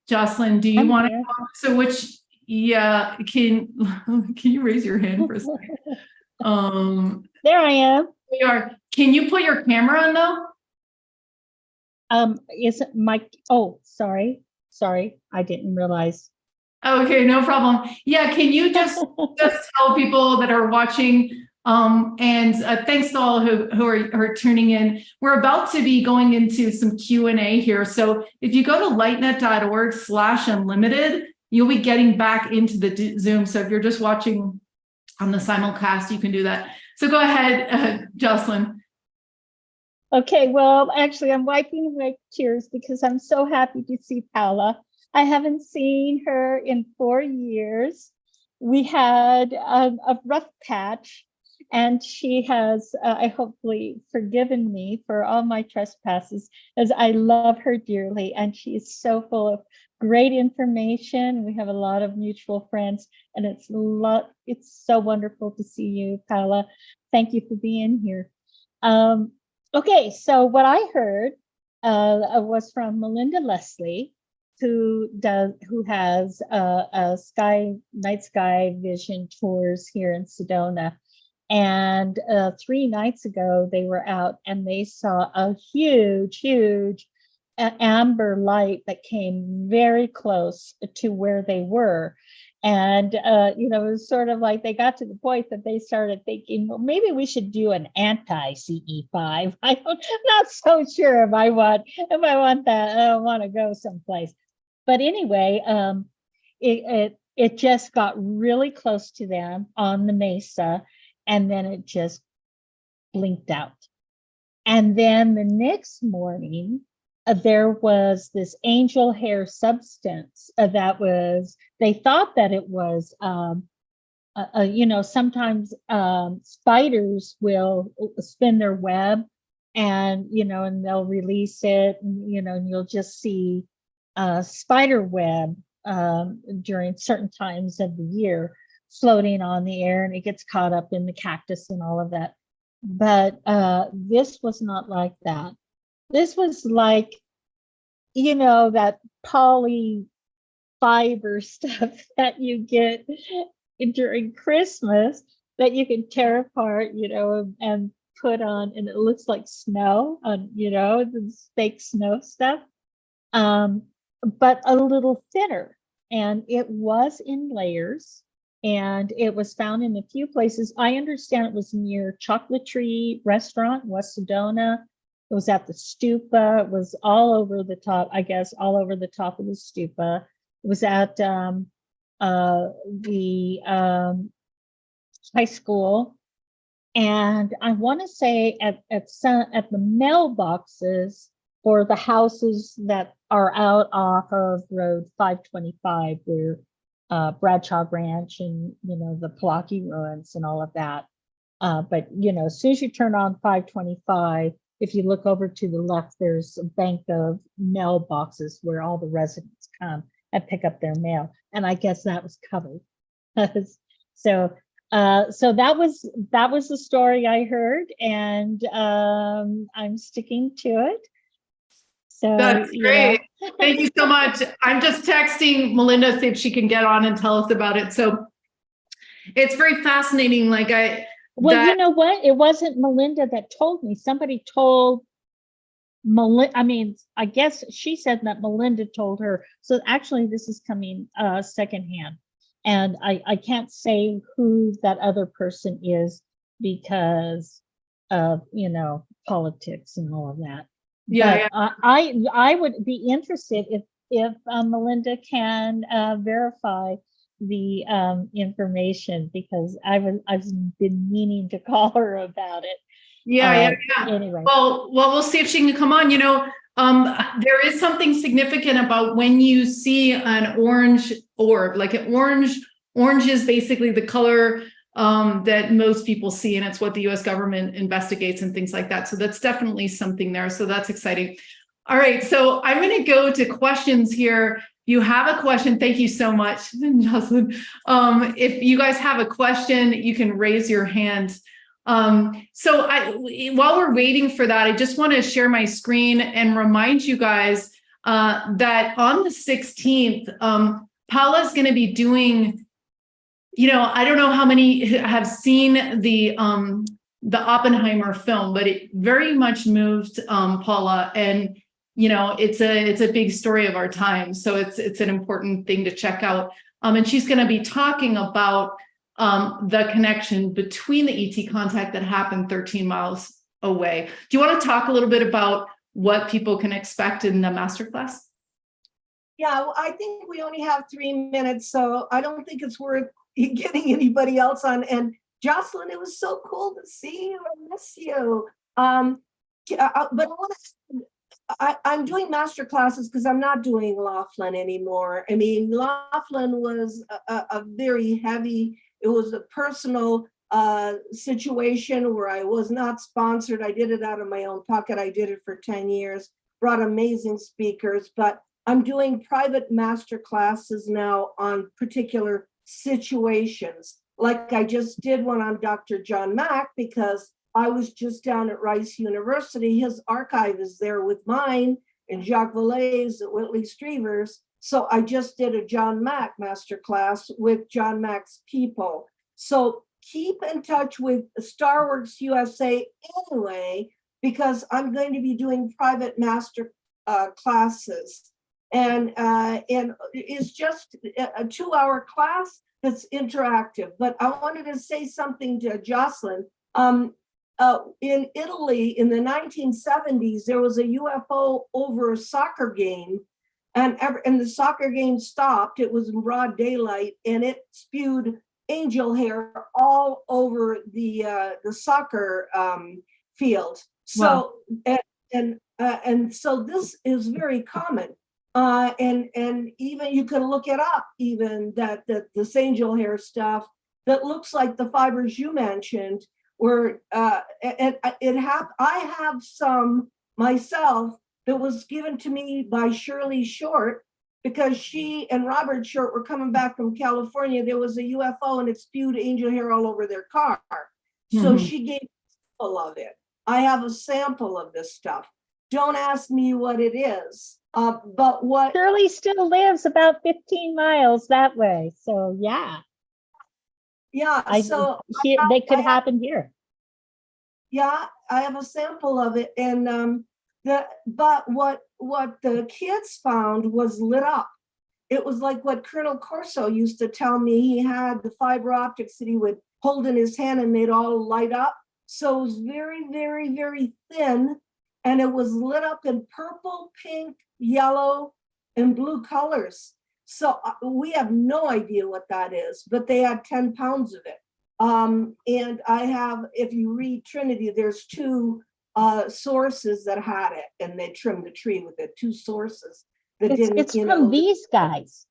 Jocelyn, do you want to talk? So can you raise your hand for a second? There I am. We are. Can you put your camera on though? Is it my, oh, sorry, I didn't realize. Okay, no problem. Yeah, can you just tell people that are watching, and thanks to all who are tuning in. We're about to be going into some Q&A here. So if you go to lightnet.org/unlimited, you'll be getting back into the Zoom. So if you're just watching on the simulcast, you can do that. So go ahead, Jocelyn. Okay, well, actually, I'm wiping away tears because I'm so happy to see Paola. I haven't seen her in 4 years. We had a rough patch, and she has, I hopefully, forgiven me for all my trespasses, as I love her dearly, and she is so full of great information. We have a lot of mutual friends, and it's so wonderful to see you, Paola. Thank you for being here. Okay, so what I heard was from Melinda Leslie, who has night sky vision tours here in Sedona. And 3 nights ago, they were out and they saw a huge amber light that came very close to where they were. And, it was sort of like they got to the point that they started thinking, well, maybe we should do an anti-CE5. I'm not so sure if I want that. I don't want to go someplace. But anyway, it just got really close to them on the mesa, and then it just blinked out. And then the next morning, there was this angel hair substance they thought that it was, sometimes spiders will spin their web and they'll release it, and you'll just see spider web during certain times of the year floating on the air, and it gets caught up in the cactus and all of that. But this was not like that. This was like, that poly fiber stuff that you get during Christmas that you can tear apart, and put on, and it looks like snow on, the fake snow stuff. But a little thinner, and it was in layers, and it was found in a few places. I understand it was near Chocolate Tree Restaurant in West Sedona. It was at the stupa. It was all over the top, I guess, all over the top of the stupa. It was at the high school. And I want to say at the mailboxes for the houses that are out off of Road 525, where Bradshaw Ranch and, the Palaki ruins and all of that. But, as soon as you turn on 525, if you look over to the left, there's a bank of mailboxes where all the residents come and pick up their mail. And I guess that was covered. So that was the story I heard, and I'm sticking to it. So That's you great. know. Thank you so much. I'm just texting Melinda, see if she can get on and tell us about it. So it's very fascinating. Well, you know what? It wasn't Melinda that told me. Somebody told Melinda. I mean, I guess she said that Melinda told her. So actually, this is coming secondhand, and I can't say who that other person is because of politics and all of that. yeah, But I would be interested if Melinda can verify the information, because I've been meaning to call her about it. yeah. Anyway, Well, we'll see if she can come on. There is something significant about when you see an orange orb, like an orange is basically the color that most people see, and it's what the US government investigates and things like that. So that's definitely something there. So that's exciting. All right, so I'm going to go to questions here. You have a question, thank you so much, Jocelyn. If you guys have a question, you can raise your hand. While we're waiting for that, I just want to share my screen and remind you guys that on the 16th, Paola's going to be doing, I don't know how many have seen the Oppenheimer film, but it very much moved Paola, and it's a big story of our time. So it's an important thing to check out. And she's going to be talking about the connection between the ET contact that happened 13 miles away. Do you want to talk a little bit about what people can expect in the masterclass? Yeah, well, I think we only have 3 minutes, so I don't think it's worth getting anybody else on. And Jocelyn, it was so cool to see you. I miss you. But I'm doing master classes because I'm not doing Laughlin anymore. I mean, Laughlin was a very heavy, it was a personal situation where I was not sponsored. I did it out of my own pocket. I did it for 10 years, brought amazing speakers, but I'm doing private master classes now on particular situations. Like I just did one on Dr. John Mack because I was just down at Rice University. His archive is there with mine and Jacques Vallée's at Whitley Striever's. So I just did a John Mack masterclass with John Mack's people. So keep in touch with Starworks USA anyway, because I'm going to be doing private master classes. And it's just a 2-hour class that's interactive. But I wanted to say something to Jocelyn. In Italy in the 1970s, there was a UFO over a soccer game, and the soccer game stopped. It was in broad daylight, and it spewed angel hair all over the soccer field. So wow. And so this is very common. And even you can look it up, even that this angel hair stuff that looks like the fibers you mentioned. Where I have some myself that was given to me by Shirley Short, because she and Robert Short were coming back from California. There was a UFO and it spewed angel hair all over their car. So she gave me a sample of it. I have a sample of this stuff. Don't ask me what it is, but what Shirley still lives about 15 miles that way. So yeah. Yeah, they could happen here. Yeah, I have a sample of it, and but what the kids found was lit up. It was like what Colonel Corso used to tell me. He had the fiber optics that he would hold in his hand, and they'd all light up. So it was very, very, very thin, and it was lit up in purple, pink, yellow, and blue colors. So we have no idea what that is, but they had 10 pounds of it. And I have, if you read Trinity, there's 2 sources that had it, and they trimmed the tree with it. 2 sources that didn't. It's from these guys.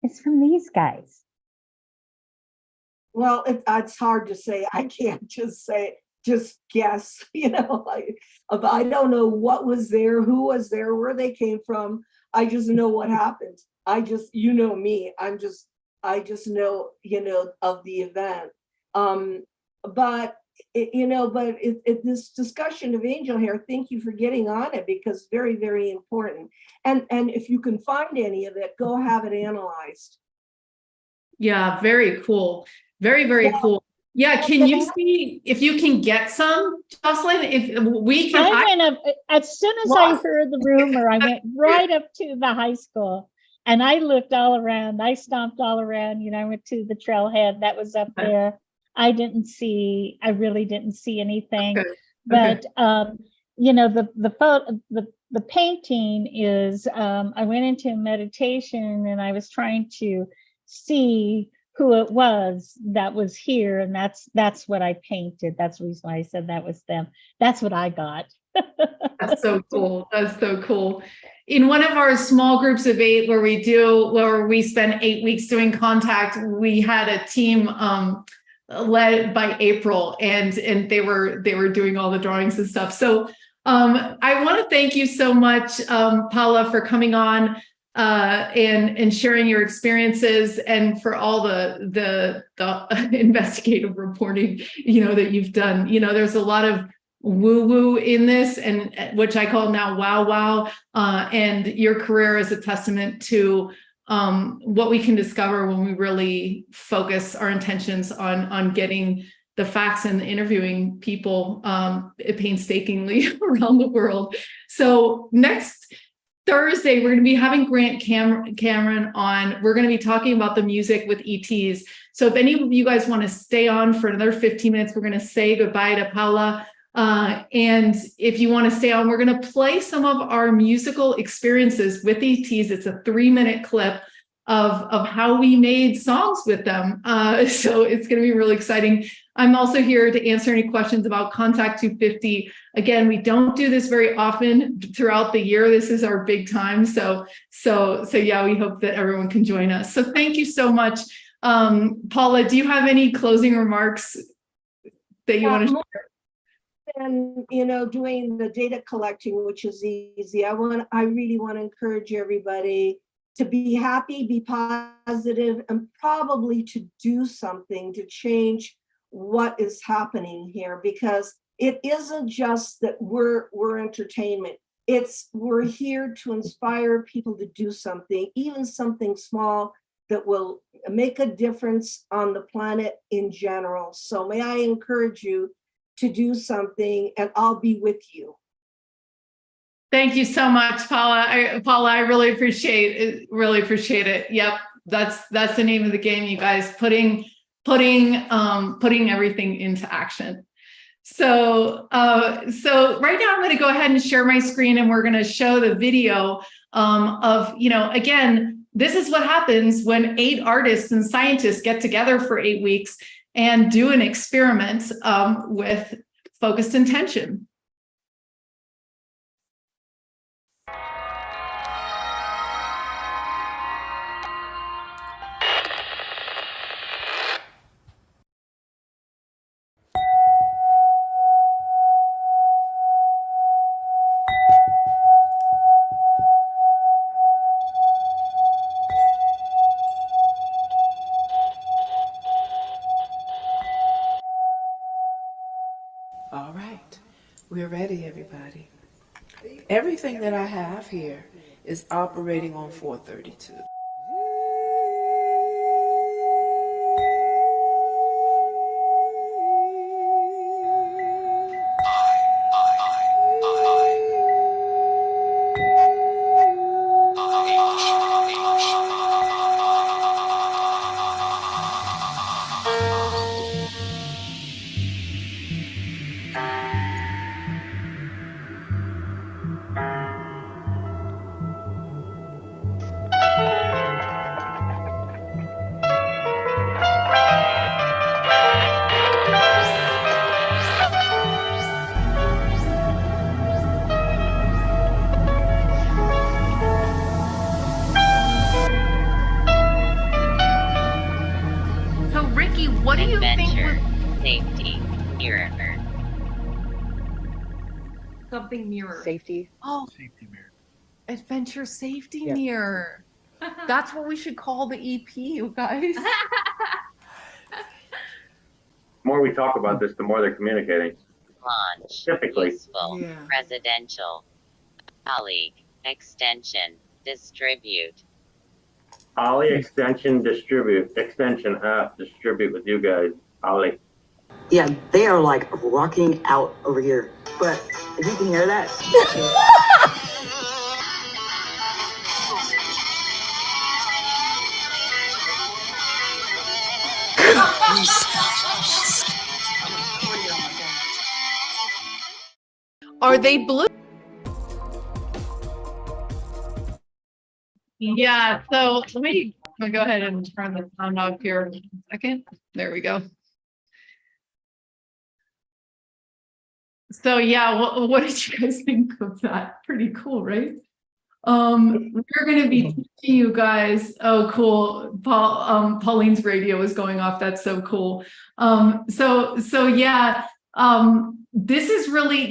It's from these guys. Well, it's hard to say. I can't just guess. I don't know what was there, who was there, where they came from. I just know what happened. Me. I just know, of the event. But this discussion of angel hair, thank you for getting on it, because very, very important. And if you can find any of it, go have it analyzed. Yeah, very cool. Very, very cool. Yeah, can you see if you can get some, Jocelyn? If we can, I went up as soon as I heard the rumor. I went right up to the high school, and I looked all around. I stomped all around. I went to the trailhead that was up there. I really didn't see anything. Okay. But the painting is. I went into meditation, and I was trying to see who it was that was here, and that's what I painted. That's the reason why I said that was them. That's what I got. That's so cool. That's so cool. In one of our small groups of 8 where we spend 8 weeks doing contact, we had a team led by April, and they were doing all the drawings and stuff. So I want to thank you so much, Paola, for coming on and sharing your experiences, and for all the investigative reporting, that you've done. There's a lot of woo-woo in this, and which I call now wow. And your career is a testament to what we can discover when we really focus our intentions on getting the facts and interviewing people painstakingly around the world. So next Thursday, we're going to be having Grant Cameron on. We're going to be talking about the music with ETs. So if any of you guys want to stay on for another 15 minutes, we're going to say goodbye to Paola. And if you want to stay on, we're going to play some of our musical experiences with ETs. It's a 3-minute clip of how we made songs with them. So it's going to be really exciting. I'm also here to answer any questions about Contact 250. Again, we don't do this very often throughout the year. This is our big time. So yeah, we hope that everyone can join us. So thank you so much. Paola, do you have any closing remarks that you want to share? And doing the data collecting, which is easy. I really want to encourage everybody to be happy, be positive, and probably to do something to change what is happening here, because it isn't just that we're entertainment. We're here to inspire people to do something, even something small that will make a difference on the planet in general. So may I encourage you to do something, and I'll be with you. Thank you so much, Paola. Paola, I really appreciate it. Really appreciate it. Yep, that's the name of the game, you guys. Putting everything into action. So right now I'm going to go ahead and share my screen, and we're going to show the video of, again, this is what happens when 8 artists and scientists get together for 8 weeks and do an experiment with focused intention. All right, we're ready, everybody. Everything that I have here is operating on 432. What do you think Adventure, safety, mirror. something mirror? Safety. Oh, Safety mirror. adventure safety Yep. mirror. That's what we should call the EP, you guys. More more we talk about this, the more they're communicating. Launch. Typically. Useful. Yeah. Residential. Colleague. Extension. Distribute. Ollie, extension, distribute. Extension, distribute with you guys. Ollie. Yeah, they are like rocking out over here. But if you can hear that, Are they blue? Yeah, so let me go ahead and turn the sound off here in a second. There we go. So yeah, what did you guys think of that? Pretty cool, right? We're going to be teaching you guys. Oh, cool. Pauline's radio is going off. That's so cool. So yeah. This is really,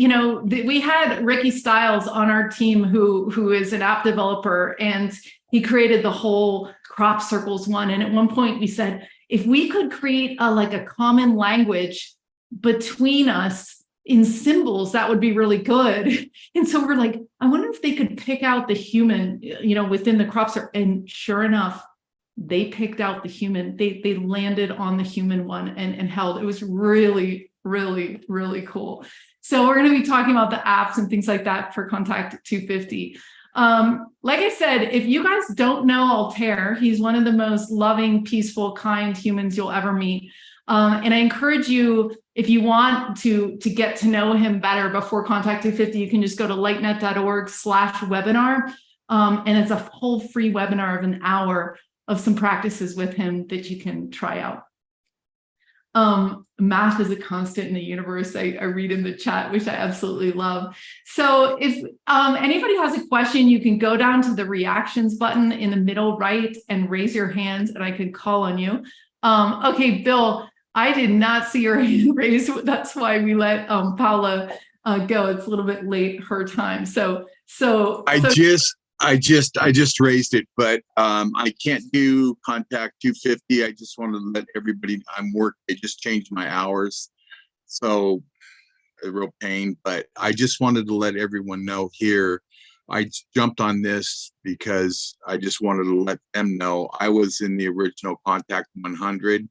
we had Ricky Stiles on our team who is an app developer, and he created the whole crop circles one. And at one point we said, if we could create a common language between us in symbols, that would be really good. And so we're like, I wonder if they could pick out the human, within the crop circle. And sure enough, they picked out the human. They landed on the human one and held. It was really, really, really cool. So we're going to be talking about the apps and things like that for Contact 250. Like I said, if you guys don't know Altair, he's one of the most loving, peaceful, kind humans you'll ever meet. And I encourage you, if you want to get to know him better before Contact 250, you can just go to lightnet.org/webinar. And it's a whole free webinar of an hour of some practices with him that you can try out. Math is a constant in the universe. I read in the chat, which I absolutely love. So if anybody has a question, you can go down to the reactions button in the middle right and raise your hand, and I can call on you. Okay, Bill, I did not see your hand raised. That's why we let Paola go. It's a little bit late her time. I just raised it, but I can't do Contact 250. I just wanted to let everybody, I just changed my hours. So a real pain, but I just wanted to let everyone know here. I jumped on this because I just wanted to let them know I was in the original Contact 100.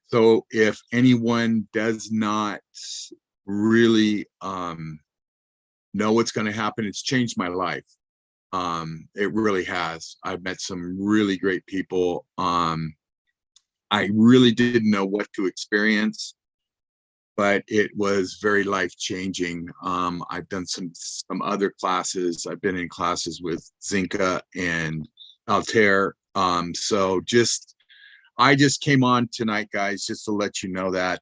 So if anyone does not really know what's going to happen, it's changed my life. It really has. I've met some really great people. I really didn't know what to experience, but it was very life-changing. I've done some other classes. I've been in classes with Zinka and Altair. I just came on tonight, guys, just to let you know that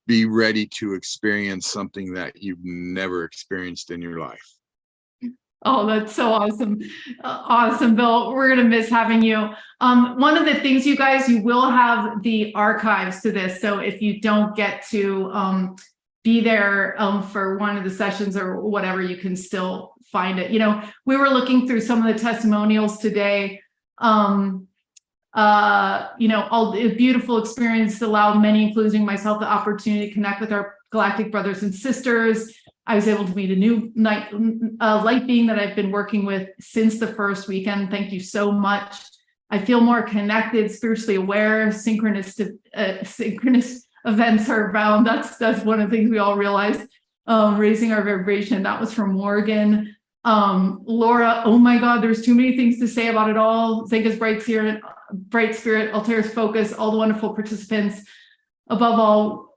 be ready to experience something that you've never experienced in your life. Oh, that's so awesome. Awesome, Bill. We're going to miss having you. One of the things, you guys, you will have the archives to this. So if you don't get to be there for one of the sessions or whatever, you can still find it. We were looking through some of the testimonials today. All the beautiful experience allowed many, including myself, the opportunity to connect with our galactic brothers and sisters. I was able to meet a new light being that I've been working with since the first weekend. Thank you so much. I feel more connected, spiritually aware. Synchronous events are abound. That's one of the things we all realized. Raising our vibration. That was from Morgan. Laura, oh my God, there's too many things to say about it all. Zenka's bright spirit, Altair's focus, all the wonderful participants. Above all,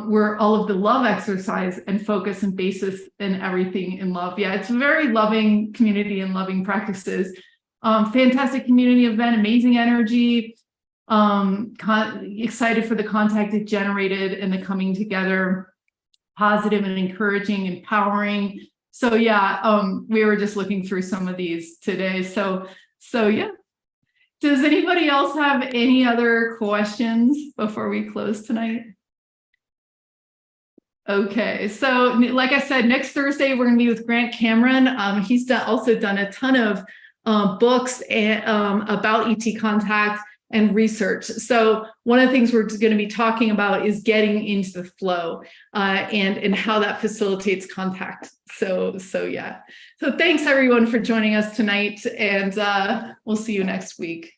we're all of the love exercise and focus and basis and everything in love. Yeah, it's a very loving community and loving practices. Fantastic community event, amazing energy. Excited for the contact it generated and the coming together. Positive and encouraging, empowering. So yeah, we were just looking through some of these today. So yeah. Does anybody else have any other questions before we close tonight? Okay, so like I said, next Thursday, we're going to be with Grant Cameron. He's also done a ton of books about ET contact and research. So one of the things we're going to be talking about is getting into the flow and how that facilitates contact. So yeah. So thanks everyone for joining us tonight, and we'll see you next week.